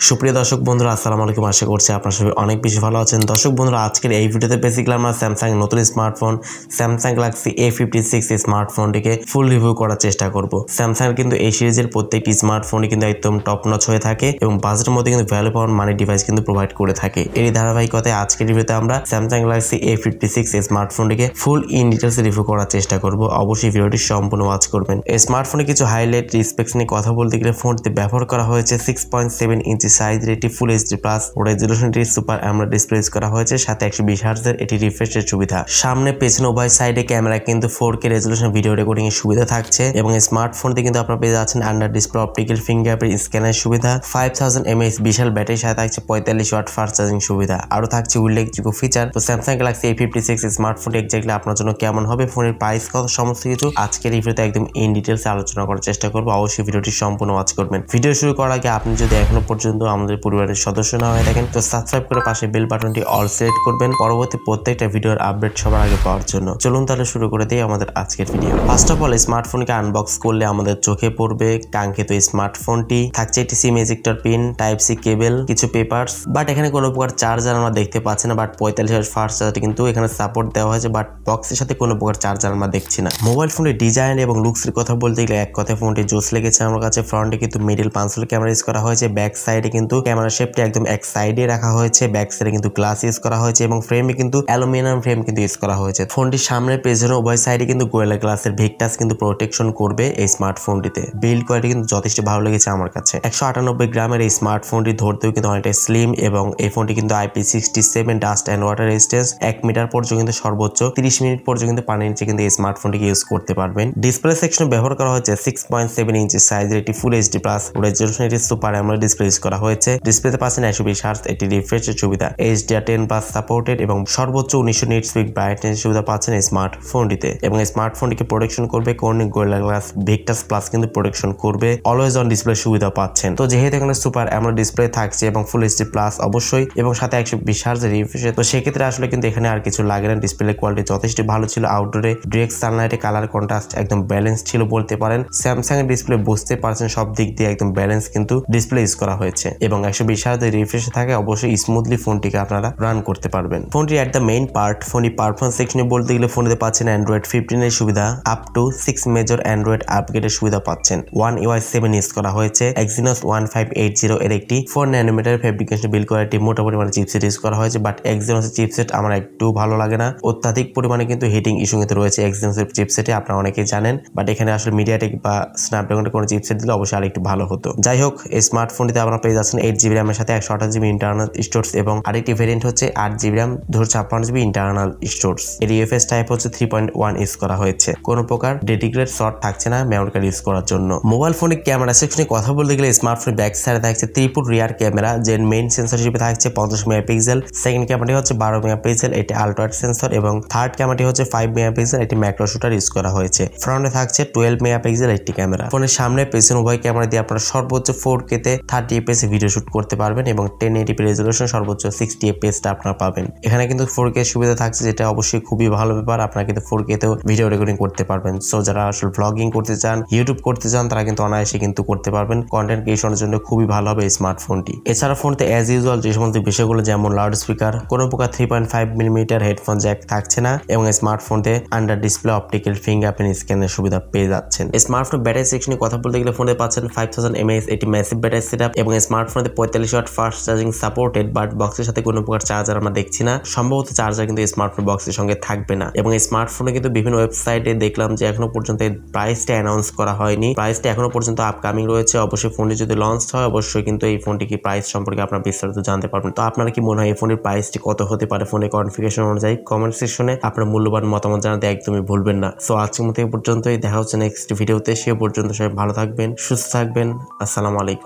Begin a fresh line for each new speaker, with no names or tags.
সুপ্রিয় দর্শক বন্ধুরা আসসালামু আলাইকুম। আশা করছি আপনারা সবাই অনেক বেশি ভালো আছেন। দর্শক বন্ধুরা আজকের এই ভিডিওতে বেসিক্যালি আমরা স্যামসাং নতুন স্মার্টফোন স্যামসাং গ্যালাক্সি A56 স্মার্টফোনটিকে ফুল রিভিউ করার চেষ্টা করব। স্যামসাং কিন্তু এই সিরিজের প্রত্যেকটি স্মার্টফোনই কিন্তু একদম টপ নচ হয়ে থাকে এবং বাজেটের মধ্যে কিন্তু ভ্যালু ফর মানি ডিভাইস কিন্তু প্রোভাইড করে থাকে। এই ধারাবাহিকতায় আজকের রিভিউতে আমরা স্যামসাং গ্যালাক্সি A56 স্মার্টফোনটিকে ফুল ইন ডিটেইলস রিভিউ করার চেষ্টা করব। অবশ্যই ভিডিওটি সম্পূর্ণ ওয়াচ করবেন। এই স্মার্টফোনে কিছু হাইলাইট স্পেক্স নিয়ে কথা বলতে গেলে ফোনটিতে ব্যবহার করা হয়েছে 6.7 ইঞ্চি সাইজের একটি ফুল এইচডি প্লাস রেজোলিউশনটি সুপার অ্যামোলেড ডিসপ্লে ইউজ করা হয়েছে, সাথে 120 হার্টজের এটি রিফ্রেশের সুবিধা। সামনে পেছনে উভয় সাইডে ক্যামেরা কিন্তু 4K রেজোলিউশন ভিডিও রেকর্ডিং এর সুবিধা থাকছে এবং এই স্মার্টফোনটি কিন্তু আপনারা পেয়ে যাচ্ছেন আন্ডার ডিসপ্লে অপটিক্যাল ফিঙ্গারপ্রিন্ট স্ক্যানের সুবিধা, 5000 mAh বিশাল ব্যাটারির সাথে থাকছে 45 ওয়াট ফাস্ট চার্জিং সুবিধা। আরো থাকছে উল্লেখযোগ্য ফিচার। তো স্যামসাং গ্যালাক্সি A56 স্মার্টফোনটি এক্স্যাক্টলি আপনার জন্য কেমন হবে, ফোনের প্রাইস কত, সমস্ত কিছু আজকের রিভিউতে একদম ইন ডিটেইলসে আলোচনা করার চেষ্টা করব। অবশ্যই ভিডিওটি সম্পূর্ণ ওয়াচ করবেন। ভিডিও শুরু করার আগে আপনি যদি এখনো পর্যন্ত আমাদের পরিবারের সদস্য না হয়ে থাকেন তো সাবস্ক্রাইব করে পাশে বেল বাটনটি অল সিলেক্ট করবেন পরবর্তী প্রত্যেকটা ভিডিওর আপডেট সবার আগে পাওয়ার জন্য। চলুন তাহলে শুরু করে দিই আমাদের আজকের ভিডিও। ফার্স্ট অফ অল স্মার্টফোনকে আনবক্স করলে আমাদের চোখে পড়বে কাঙ্ক্ষিত স্মার্টফোনটি। থাকছে একটি SIM ejector pin, type C cable, কিছু পেপারস, বাট এখানে কোনো প্রকার চার্জার আমরা দেখতে পাচ্ছি না। বাট 45 ওয়াট ফাস্ট চার্জার কিন্তু এখানে সাপোর্ট দেওয়া হয়েছে, বাট বক্সের সাথে কোনো প্রকার চার্জার আমরা দেখছি না। মোবাইল ফোনের ডিজাইন এবং লুকসের কথা বলতে গেলে এক কথায় ফোনটি জোস লেগেছে আমার কাছে। ফ্রন্টে কিন্তু মিডল পাঁচল ক্যামেরা ইউজ করা হয়েছে, ব্যাক সাইডে কিন্তু ক্যামেরা শেপটি একদম এক সাইডে রাখা হয়েছে, ব্যাক সাইডে কিন্তু গ্লাস ইউজ করা হয়েছে এবং ফ্রেমে কিন্তু অ্যালুমিনিয়াম ফ্রেম কিন্তু ইউজ করা হয়েছে। ফোনটির সামনে পেছনে উভয় সাইডে কিন্তু গোয়েলা গ্লাসের ভিকটাস কিন্তু প্রোটেকশন করবে এই স্মার্টফোনটিতে। বিল্ড কোয়ালিটি কিন্তু যথেষ্ট ভালো লেগেছে আমার কাছে। 198 গ্রামের এই স্মার্টফোনটি ধরতেও কিন্তু অনেকটা স্লিম এবং এই ফোনটি কিন্তু IP67 dust and water resistance 1 metre পর্যন্ত কিন্তু সর্বোচ্চ 30 মিনিট পর্যন্ত কিন্তু পানির নিচে কিন্তু এই স্মার্টফোনটিকে ইউজ করতে পারবেন। ডিসপ্লে সেকশনে ব্যবহার করা হয়েছে 6.7 ইঞ্চি সাইজের একটি ফুল এইচডি প্লাস রেজোলিউশন একটি সুপার অ্যামোলেড ডিসপ্লে ইউজ করা হয়েছে। ডিসপ্লেতে পাচ্ছেন 120 হার্টজ একটি রিফ্রেশের সুবিধা, HDR10 প্লাস সাপোর্টেড এবং সর্বোচ্চ 1900 নিটস পিক ব্রাইটনেস সুবিধা পাচ্ছেন এই স্মার্টফোনটিতে। এবং এই স্মার্টফোনটিকে প্রোটেকশন করবে Corning gorilla glass Victus plus কিন্তু প্রোটেকশন করবে, অলওয়েজ অন ডিসপ্লে সুবিধা পাচ্ছেন। তো যেহেতু এখানে সুপার অ্যামোলেড ডিসপ্লে থাকছে এবং ফুল এইচডি প্লাস অবশ্যই এবং সাথে 120 হার্টজ রিফ্রেশ, তো সেক্ষেত্রে আসলে কিন্তু এখানে আর কিছু লাগে না। ডিসপ্লে কোয়ালিটি যথেষ্ট ভালো ছিল। আউটডোরে ডিরেক্ট সানলাইটে কালার কন্ট্রাস্ট একদম ব্যালেন্স ছিল বলতে পারেন। স্যামসাং এর ডিসপ্লে বুঝতে পারছেন সব দিক দিয়ে একদম ব্যালেন্স কিন্তু ডিসপ্লে ইউজ করা হয়েছে এবং 120 হার্টজ রিফ্রেশ থাকে, অবশ্যই স্মুথলি ফোনটিকে আপনারা রান করতে পারবেন। ফোনটি এট দ্য মেইন পার্ট, ফোনটি পারফরমেন্স সেকশনে বলতে গেলে ফোনটিতে পাচ্ছেন অ্যান্ড্রয়েড 15 এর সুবিধা, আপ টু 6 মেজর অ্যান্ড্রয়েড আপগ্রেডের সুবিধা পাচ্ছেন। One UI 7 ইউজ করা হয়েছে, Exynos 1580 এর একটি 4 ন্যানোমিটার ফেব্রিকেশন বিল্ড কোয়ালিটি মোটা পরিমাণে চিপসেট ইউজ করা হয়েছে। বাট Exynos এর চিপসেট আমার একটু ভালো লাগে না, অত্যাধিক পরিমাণে কিন্তু হিটিং ইস্যু কিন্তু রয়েছে Exynos এর চিপসেটে, আপনারা অনেকেই জানেন। বাট এখানে আসলে মিডিয়াটেক বা স্ন্যাপড্রাগনের কোনো চিপসেট দিলে অবশ্যই আরেকটু ভালো হতো। যাই হোক, এই স্মার্টফোনটিতে আপনারা পেয়ে যাচ্ছেন 8GB র্যামের সাথে 128GB ইন্টারনাল স্টোরেজ এবং আরেকটি ভেরিয়েন্ট হচ্ছে 8GB RAM 256GB internal storage. এর ইউএফএস টাইপ হচ্ছে 3.1 ইউজ করা হয়েছে। কোনো প্রকার ডেডিকেটেড স্লট থাকছে না মেমরি কার্ড ইউজ করার জন্য। মোবাইল ফোনের ক্যামেরা সেকশনে কথা বলতে গেলে স্মার্টফোনের ব্যাক সাইডে থাকছে ত্রিপুট রিয়ার ক্যামেরা, যে মেইন সেন্সর হিসেবে থাকছে 50 মেগাপিক্সেল, সেকেন্ড ক্যামেরাটি হচ্ছে 12 মেগাপিক্সেল, এটি আলট্রা ওয়াইড সেন্সর এবং থার্ড ক্যামেরাটি হচ্ছে 5 মেগাপিক্সেল, এটি ম্যাক্রো শুটার ইউজ করা হয়েছে। ফ্রন্টে থাকছে 12 মেগাপিক্সেল একটি ক্যামেরা। ফোনের সামনে পেছনে উভয় ক্যামেরা দিয়ে আপনারা সর্বোচ্চ 4K তে 30 fps ভিডিও শুট করতে পারবেন এবং 1080p রেজোলিউশন সর্বোচ্চ 60 fps টা আপনারা পাবেন। এখানে কিন্তু 4K সুবিধা থাকছে, যেটা অবশ্যই খুবই ভালো ব্যাপার। আপনারা কিন্তু 4K তেও ভিডিও রেকর্ডিং করতে পারবেন। সো যারা আসলে ব্লগিং করতে চান, ইউটিউব করতে চান, তারা কিন্তু অনায়াসে কিন্তু করতে পারবেন। কন্টেন্ট ক্রিয়েশনের জন্য খুবই ভালো হবে এই স্মার্টফোনটি। এছাড়া ফোনতে অ্যাজ ইউজুয়াল যে সমস্ত বিষয়গুলো যেমন লাউড স্পিকার, কোনো প্রকার 3.5mm হেডফোন জ্যাক থাকছে না এবং স্মার্টফোনতে আন্ডার ডিসপ্লে অপটিক্যাল ফিঙ্গারপ্রিন্ট স্ক্যানের সুবিধা পেয়ে যাচ্ছেন। স্মার্টফোন ব্যাটারি সেকশনে কথা বলতে গেলে ফোনে পাচ্ছেন 5000 mAh এটি ম্যাসিভ ব্যাটারি সেটআপ এবং স্মার্টফোনে 45 watt fast charging supported, but বক্সের সাথে কোনো প্রকার চার্জার আমরা দেখছি না। সম্ভবত চার্জার কিন্তু স্মার্টফোন বক্সের সঙ্গে থাকবে না এবং এই স্মার্টফোনে কিন্তু বিভিন্ন ওয়েবসাইটে দেখলাম যে এখনো পর্যন্ত এর প্রাইসটা অ্যানাউন্স করা হয়নি। প্রাইসটা এখনো পর্যন্ত আপকামিং রয়েছে। অবশ্যই ফোনটি যদি লঞ্চ হয় অবশ্যই কিন্তু এই ফোনটি কি প্রাইস সম্পর্কে আপনারা বিস্তারিত জানতে পারবেন। তো আপনারা কি মনে হয় এই ফোনের প্রাইসটি কত হতে পারে ফোনের কনফিগারেশন অনুযায়ী? কমেন্ট সেকশনে আপনার মূল্যবান মতামত জানাতে একদমই ভুলবেন না। সো আজকের মতো এই পর্যন্তই, দেখা হচ্ছে নেক্সট ভিডিওতে। সে পর্যন্ত সবাই ভালো থাকবেন, সুস্থ থাকবেন। আসসালামু আলাইকুম।